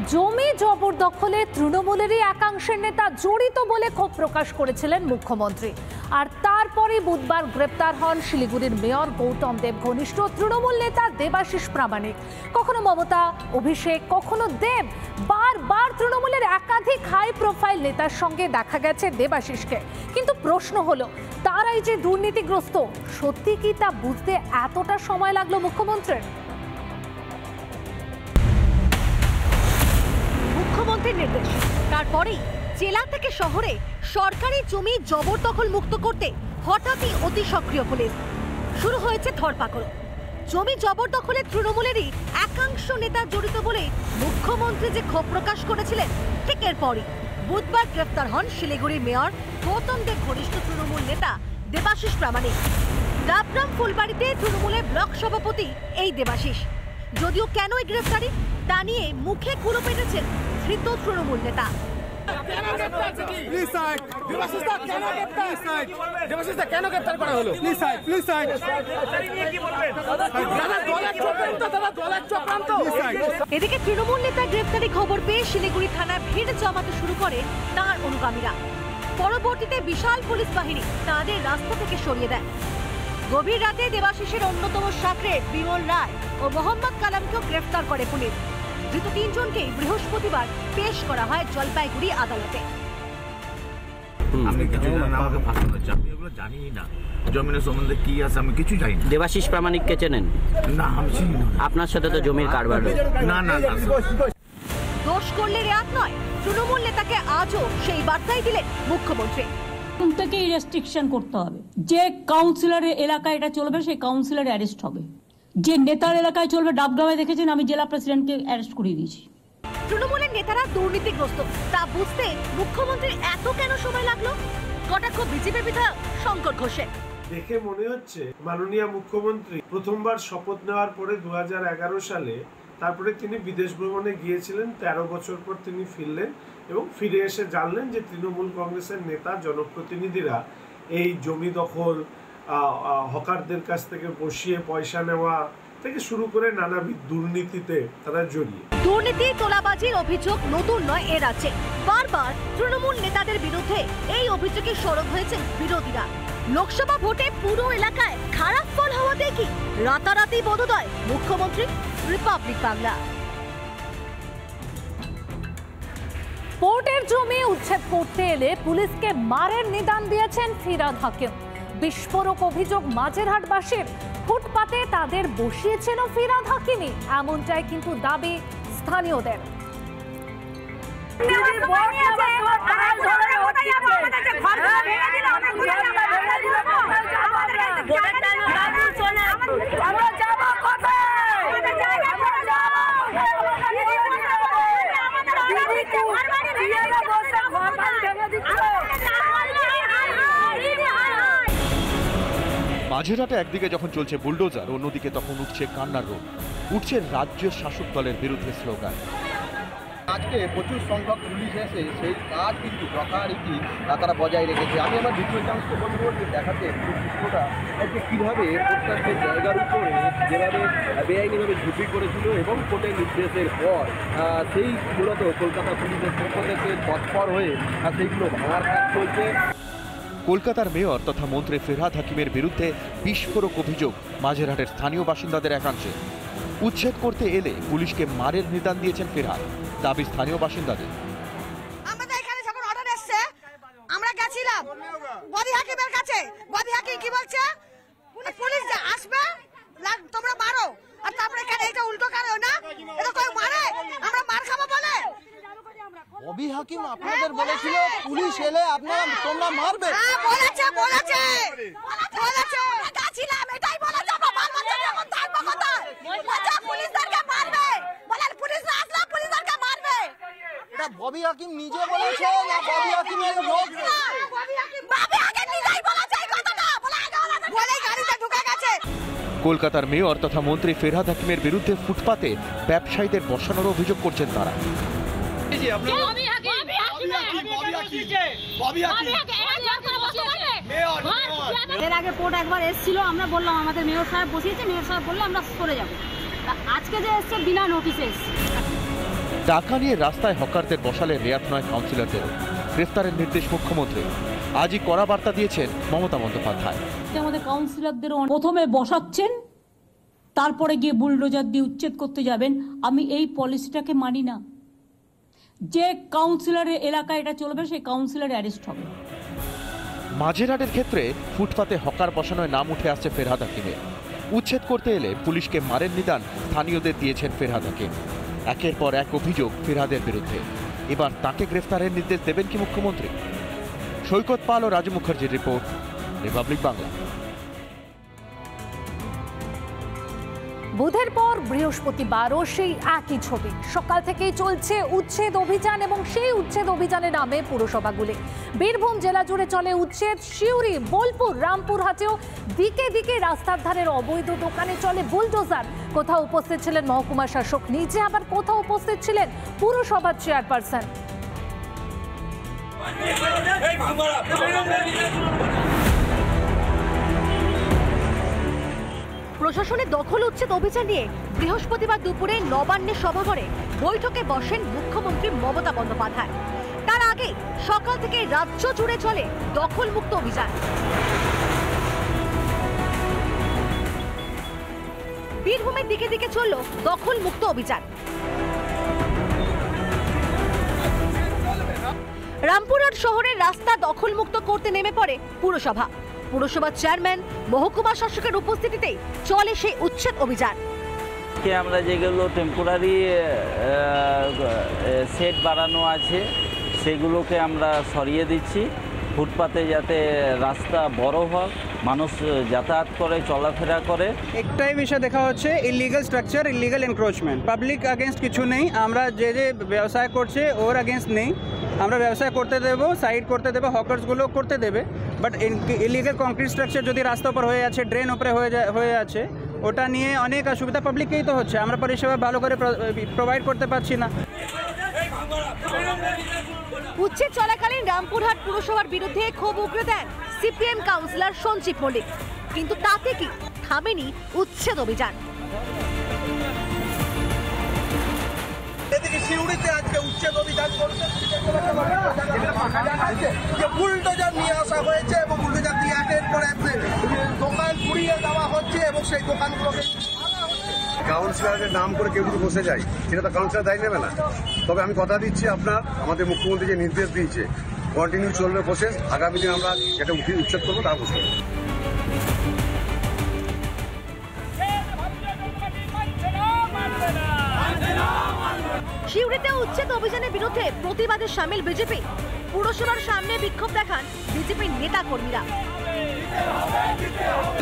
জমি জবরদখলে তৃণমূলেরই একাংশের নেতা জড়িত বলে ক্ষোভ প্রকাশ করেছিলেন মুখ্যমন্ত্রী। আর তারপরেই বুধবার গ্রেপ্তার হন শিলিগুড়ির মেয়র গৌতম দেব ঘনিষ্ঠ তৃণমূল নেতা দেবাশিস প্রামাণিক। কখনো মমতা, অভিষেক, কখনো দেব। বারবার তৃণমূলের একাধিক হাই প্রোফাইল নেতার সঙ্গে দেখা গেছে দেবাশিসকে। কিন্তু প্রশ্ন হলো, তারাই যে দুর্নীতিগ্রস্ত, সত্যি কি তা বুঝতে এতটা সময় লাগলো মুখ্যমন্ত্রীর? মুখ্যমন্ত্রীর নির্দেশ, তারপরেই জেলা থেকে শহরে সরকারি জমি জবরদখল মুক্ত করতে হঠাৎই অতি সক্রিয় পুলিশ। শুরু হয়েছে ধরপাকড়। জমি জবরদখলে তৃণমূলেরই একাংশ নেতা জড়িত বলে মুখ্যমন্ত্রী যে ক্ষোভ প্রকাশ করেছিলেন, ঠিক এরপরই বুধবার গ্রেফতার হন শিলিগুড়ির মেয়র গৌতম দেব ঘনিষ্ঠ তৃণমূল নেতা দেবাশিস প্রামাণিক। ডাবগ্রাম ফুলবাড়িতে তৃণমূলের ব্লক সভাপতি এই দেবাশিস। যদিও কেন এই গ্রেফতারি তা নিয়ে মুখে কুলো পেটেছেন ধৃত তৃণমূল নেতা। এদিকে তৃণমূল নেতা গ্রেফতারি খবর পেয়ে শিলিগুড়ি থানায় ভিড় জমাতে শুরু করে তাঁর অনুগামীরা। পরবর্তীতে বিশাল পুলিশ বাহিনী তাঁদের রাস্তা থেকে সরিয়ে দেয়। গভীর রাতে দেবাশিসের অন্যতম সাকরে বিমল রায় ও মোহাম্মদ কালামকেও গ্রেফতার করে পুলিশ। ধৃত তিনজনকে বৃহস্পতিবার পেশ করা হয় জলপাইগুড়ি আদালতে। আমি কিছু জানি না, আমাকে ফাঁসানো হচ্ছে, আমি এগুলো জানি না। জমিনের সম্বন্ধে কি আছে আমি কিছু জানি না। দেবাশিস প্রামাণিককে চেনেন? না, আমি চিনি না। আপনার সাথে তো জমির কারবার। না না, দোষ করলে রেয়াত নয়, তৃণমূল নেতাকে আজও সেই বার্তাই দিলেন মুখ্যমন্ত্রী। থেকেই রেস্ট্রিকশন করতে হবে। যে কাউন্সিলরের এলাকায় এটা চলবে সেই কাউন্সিলর অ্যারেস্ট হবে। যে নেতার এলাকায় চলবে, ডাবগ্রামে দেখেছেন আমি জেলা প্রেসিডেন্টকে অ্যারেস্ট করিয়ে দিয়েছি। তৃণমূলের নেতারা দুর্নীতিগ্রস্ত তা বুঝতে মুখ্যমন্ত্রীর এত কেন সময় লাগলো? কটাক্ষ বিজেপি বিধায়ক শঙ্কর ঘোষের। দেখে মনে হচ্ছে মাননীয় মুখ্যমন্ত্রী প্রথমবার শপথ নেওয়ার পরে 2011 সালে তারপরে তিনি বিদেশ ভ্রমণে গিয়েছিলেন। 13 বছর পর তিনি ফিরলেন এবং ফিরে এসে জানলেন যে তৃণমূল কংগ্রেসের নেতা জনপ্রতিনিধিরা এই জমি দখল, হকারদের কাছ থেকে বসিয়ে পয়সা নেওয়া থেকে শুরু করে নানাবিধ দুর্নীতিতে তারা জড়িয়ে। দুর্নীতি, তোলাবাজির অভিযোগ নতুন নয় এ রাজ্যে। বারবার তৃণমূল নেতাদের বিরুদ্ধে এই অভিযোগে সরব হয়েছেন বিরোধীরা। লোকসভা ভোটে পুরো এলাকায় খারাপ ফল হওয়াতে কি রাতারাতি বোধোদয় মুখ্যমন্ত্রী? রিপাবলিক বাংলা। পোর্টের জমি উচ্ছেদ করতে এলে পুলিশকে মারের নিদান দিয়েছেন ফিরহাদ হাকিম। বিস্ফোরক অভিযোগ মাঝেরহাটবাসীর। ফুটপাতে তাদের বসিয়েছেন ফিরহাদ হাকিমই, এমনটাই কিন্তু দাবি স্থানীয়দের। মাঝেরহাটে একদিকে যখন চলছে বুলডোজার, অন্যদিকে তখন উঠছে কান্নার রোড, উঠছে রাজ্যের শাসক দলের বিরুদ্ধে স্লোগান। আজকে প্রচুর সংখ্যক পুলিশ এসে সেই কাজ কিন্তু যথারীতি তারা বজায় রেখেছে। আমি আমার দ্বিতীয় চান্সকে বলবো যে দেখাতে পুরোটা আজকে কীভাবে প্রত্যেকটা জায়গার উপরে যেভাবে বেআইনিভাবে ঝুঁকি করেছিল এবং কোর্টের নির্দেশের পর সেই মূলত কলকাতা পুলিশের পক্ষ থেকে তৎপর হয়ে সেইগুলো ভাঙার কাজ চলছে। কলকাতার মেয়র তথা মন্ত্রী ফিরহাদ হাকিমের বিরুদ্ধে বিস্ফোরক অভিযোগ মাঝেরহাটের স্থানীয় বাসিন্দাদের একাংশে। উচ্ছেদ করতে এলে পুলিশকে মারের নিদান দিয়েছেন ফিরহাদ, দাবি স্থানীয় বাসিন্দাদের। আমাদের এখানে যখন অর্ডার এসেছে আমরা গেছিলাম বডি হাকিমের কাছে। বডি হাকিম কি বলছে? পুলিশ যে আসবে তোমরা মারো, আর তারপরে কেন এটা উল্টো কেন না? এটা কই মারে? আমরা মার খাবো বলে? ববি হাকিম আপনাদের বলেছিল পুলিশ এলে আপনারা তোমরা মারবে। হ্যাঁ বলেছে, বলেছে বলেছে গেছিলাম, এটাই বলেছে। বাবা বাচ্চা যখন থাকবে কোথায়? বাচ্চা পুলিশদেরকে মারবে বলে, পুলিশ না আসলে পুলিশদেরকে মারবে। এটা ববি হাকিম নিজে বলেছে না ববি হাকিমের লোক? ববি হাকিম নিজেই বলেছে এই কথাটা, বলে গাড়িতে ঢুকে গেছে। কলকাতার মেয়র তথা মন্ত্রী ফিরহাদ হাকিমের বিরুদ্ধে ফুটপাতে ব্যবসায়ীদের বসানোর অভিযোগ করছেন তারা। এর আগে কোর্ট একবার এসেছিল, আমরা বললাম আমাদের মেয়র সাহেব বসিয়েছে, মেয়র সাহেব বললে আমরা সরে যাবো। আজকে যে এসছে বিনা নোটিশে এসছে। টাকা নিয়ে রাস্তায় হকারদের বসালে রেয়াত নয় কাউন্সিলরদের। গ্রেফতারের নির্দেশ মুখ্যমন্ত্রী। আজই কড়া বার্তা দিয়েছেন মমতা বন্দ্যোপাধ্যায়। আমাদের কাউন্সিলরদের প্রথমে বসাচ্ছেন, তারপরে গিয়ে বুলডোজার দিয়ে উচ্ছেদ করতে যাবেন। আমি এই পলিসিটাকে মানি না। যে কাউন্সিলরের এলাকায় এটা চলবে সেই কাউন্সিলর অ্যারেস্ট হবে। মাঝেরহাটের ক্ষেত্রে ফুটপাতে হকার বসানোয় নাম উঠে আসছে ফেরহাদ হাকিমের। উচ্ছেদ করতে এলে পুলিশকে মারের নিদান স্থানীয়দের দিয়েছেন ফেরহাদ হাকিম। একের পর এক অভিযোগ ফেরহাদের বিরুদ্ধে। এবার তাকে গ্রেফতারের নির্দেশ দেবেন কি মুখ্যমন্ত্রী? সৈকত পাল ও রাজু মুখার্জির রিপোর্ট, রিপাবলিক বাংলা। বুধের পর বৃহস্পতিবারও সেই একই ছবি। সকাল থেকেই চলছে উচ্ছেদ অভিযান এবং সেই উচ্ছেদ অভিযানের নামে পুরসভাগুলি। বীরভূম জেলা জুড়ে চলে উচ্ছেদ। সিউড়ি, বোলপুর, রামপুরহাটেও দিকে দিকে রাস্তার ধারের অবৈধ দোকানে চলে বুলডোজার। কোথাও উপস্থিত ছিলেন মহকুমা শাসক নিজে, আবার কোথাও উপস্থিত ছিলেন পুরসভার চেয়ারপারসন। প্রশাসনের দখল উচ্ছেদ অভিযান নিয়ে বৃহস্পতিবার দুপুরে নবান্নের সভাঘরে বৈঠকে বসেন মুখ্যমন্ত্রী মমতা বন্দ্যোপাধ্যায়। তার আগে সকাল থেকে রাজ্য জুড়ে চলে দখলমুক্ত অভিযান। বীরভূমের দিকে দিকে চলল দখলমুক্ত অভিযান। রামপুরহাট শহরের রাস্তা দখলমুক্ত করতে নেমে পড়ে পুরসভা। পুরসভার চেয়ারম্যান, মহকুমা শাসকের উপস্থিতিতেই চলে সেই উচ্ছেদ অভিযান। আমরা যেগুলো টেম্পোরারি সেট বাড়ানো আছে সেগুলোকে আমরা সরিয়ে দিচ্ছি। ফুটপাতে যাতে রাস্তা বড় হয়, মানুষ যাতায়াত করে, চলাফেরা করে। একটাই বিষয় দেখা হচ্ছে illegal structure, illegal encroachment. Public against কিছু নেই। আমরা যে যে ব্যবসায় করছে ওর আগেনস্ট নেই। আমরা ব্যবসায় করতে দেবো, সাইড করতে দেবো, হকার্সগুলো করতে দেবে। বাট ইলিগাল কংক্রিট স্ট্রাকচার যদি রাস্তা উপর হয়ে আছে, ড্রেন উপরে হয়ে আছে, ওটা নিয়ে অনেক অসুবিধা পাবলিককেই তো হচ্ছে। আমরা পরিষেবা ভালো করে প্রোভাইড করতে পারছি না। উচ্ছেদ চলাকালীন রামপুরহাট পুরসভার বিরুদ্ধে ক্ষোভ উগরে দেন সিপিএম কাউন্সিলর সঞ্জীব মল্লিক। কিন্তু তাতে কি থামেনি উচ্ছেদ অভিযান। এদিকে সিউড়িতে আজকে উচ্ছেদ অভিযান করছে, যে বুলডোজার নিয়ে আসা হয়েছে এবং বুলডোজার দিয়ে একের পর এক দোকান পুড়িয়ে দেওয়া হচ্ছে এবং সেই দোকানগুলোকে কাউন্সিলরের নাম করে কেউ যদি বসে যায়, সেটা তো কাউন্সিলর দায়ী নেবে না। তবে আমি কথা দিচ্ছি, আপনার আমাদের মুখ্যমন্ত্রী যে নির্দেশ দিয়েছে কন্টিনিউ চলবে প্রসেস। আগামী দিন আমরা যেটা উচ্ছেদ করবো তা বুঝতে পারবো। সিউড়িতে উচ্ছেদ অভিযানের বিরুদ্ধে প্রতিবাদে সামিল বিজেপি। পুরসভার সামনে বিক্ষোভ দেখান বিজেপির নেতা কর্মীরা।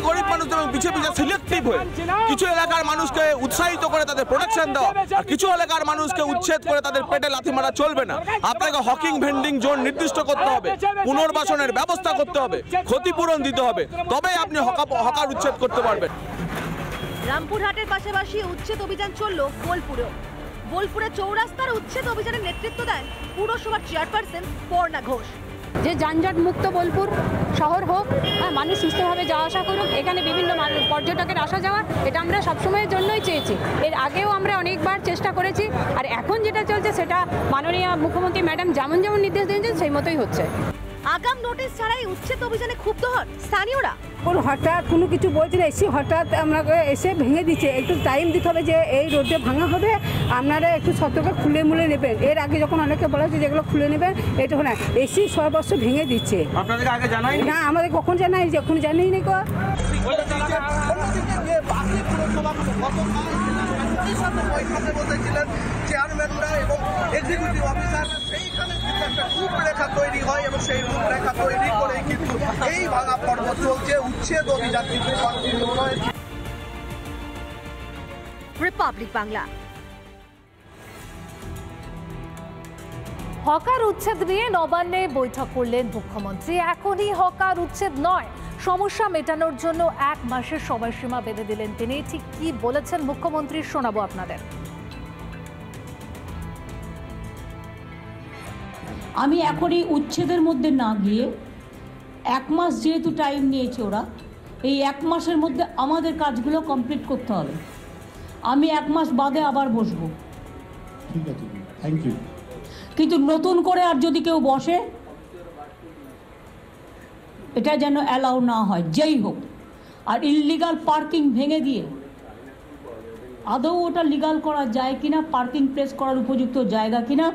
গরিব মানুষদের পিছিয়ে পিছিয়ে সিলেক্টিভ হয়ে কিছু এলাকার মানুষকে উৎসাহিত করে তাদের প্রোটেকশন দেওয়া, আর কিছু এলাকার মানুষকে উচ্ছেদ করে তাদের পেটে লাথি মারা চলবে না। আপনাকে হকিং ভেন্ডিং জোন নির্দিষ্ট করতে হবে, পুনর্বাসনের ব্যবস্থা করতে হবে, ক্ষতিপূরণ দিতে হবে, তবেই আপনি হকার উচ্ছেদ করতে পারবেন। রামপুরহাটের পাশাপাশি উচ্ছেদ অভিযান চলল বোলপুরেও। বোলপুরে চৌরাস্তার উচ্ছেদ অভিযানের নেতৃত্ব দেন পুরসভার চেয়ারপারসন পর্ণা ঘোষ। যে যানজট মুক্ত বোলপুর শহর হোক, মানুষ সুস্থভাবে যাওয়া আসা করুক, এখানে বিভিন্ন পর্যটকের আসা যাওয়া, এটা আমরা সবসময়ের জন্যই চেয়েছি। এর আগেও আমরা অনেকবার চেষ্টা করেছি, আর এখন যেটা চলছে সেটা মাননীয় মুখ্যমন্ত্রী ম্যাডাম যেমন যেমন নির্দেশ দিয়েছেন সেই মতোই হচ্ছে। আগাম নোটিশ ছাড়াই উচ্ছেদ অভিযানে ক্ষুব্ধ হন স্থানীয়রা। হঠাৎ কোনো কিছু বলছে না, এসে হঠাৎ আপনাকে এসে ভেঙে দিচ্ছে। একটু টাইম দিতে হবে যে এই রোডে ভাঙা হবে, আপনারা একটু সতর্ক খুলে মুলে নেবেন। এর আগে যখন অনেকে বলা হচ্ছে যেগুলো খুলে নেবেন, এটা না এসি সর্বস্ব ভেঙে দিচ্ছে। আপনাদেরকে আগে জানাই না, আমাদের কখন জানাই, যখন জানিই নি কো। চেয়ারম্যানরা এবং এক্সিকিউটিভ অফিসার, সেইখানে কিন্তু একটা রূপরেখা তৈরি হয় এবং সেই রূপরেখা তৈরি করে কিন্তু এই ভাঙা পর্ব চলছে। উচ্ছেদ অভিযান কিন্তু কন্টিনিউ রয়েছে। রিপাবলিক বাংলা। হকার উচ্ছেদ নিয়ে নবান্নে বৈঠক করলেন মুখ্যমন্ত্রী। এখনই হকার উচ্ছেদ নয়, সমস্যা মেটানোর জন্য 1 মাসের সময়সীমা বেঁধে দিলেন তিনি। ঠিক কি বলেছেন মুখ্যমন্ত্রী শোনাবো আপনাদের। আমি এখনই উচ্ছেদের মধ্যে না গিয়ে 1 মাস যেহেতু টাইম নিয়েছে ওরা, এই 1 মাসের মধ্যে আমাদের কাজগুলো কমপ্লিট করতে হবে। আমি 1 মাস বাদে আবার বসবো, ঠিক আছে, থ্যাংক ইউ। কিন্তু নতুন করে আর যদি কেউ বসে, এটা যেন অ্যালাউ না হয়, যেই হোক। আর ইললিগাল পার্কিং ভেঙে দিয়ে আদৌ ওটা লিগাল করা যায় কিনা, পার্কিং প্লেস করার উপযুক্ত জায়গা কিনা,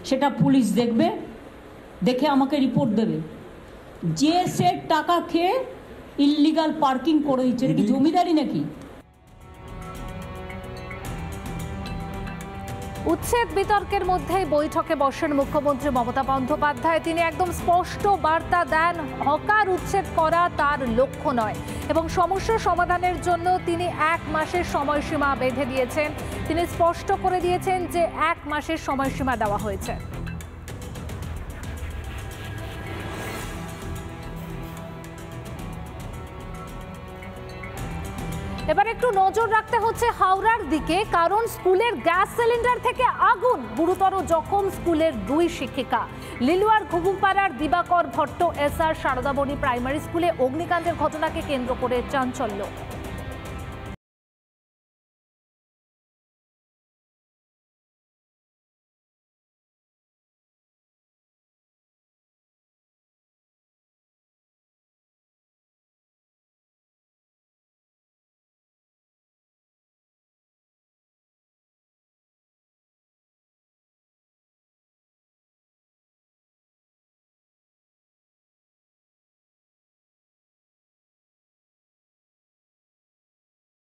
সেটা পুলিশ দেখবে, দেখে আমাকে রিপোর্ট দেবে। যে সে টাকা খেয়ে ইললিগাল পার্কিং করে দিচ্ছে, এটা কি জমিদারি নাকি? উচ্ছেদ বিতর্কের মধ্যেই বৈঠকে বসেন মুখ্যমন্ত্রী মমতা বন্দ্যোপাধ্যায়। তিনি একদম স্পষ্ট বার্তা দেন, হকার উচ্ছেদ করা তার লক্ষ্য নয় এবং সমস্যা সমাধানের জন্য তিনি 1 মাসের সময়সীমা বেঁধে দিয়েছেন। তিনি স্পষ্ট করে দিয়েছেন যে 1 মাসের সময়সীমা দেওয়া হয়েছে। এবার একটু নজর রাখতে হচ্ছে হাওড়ার দিকে, কারণ স্কুলের গ্যাস সিলিন্ডার থেকে আগুন, গুরুতর জখম স্কুলের 2 শিক্ষিকা। লিলুয়ার ঘুঘুপাড়ার দিবাকর ভট্ট SR সারদাবনী প্রাইমারি স্কুলে অগ্নিকাণ্ডের ঘটনাকে কেন্দ্র করে চাঞ্চল্য।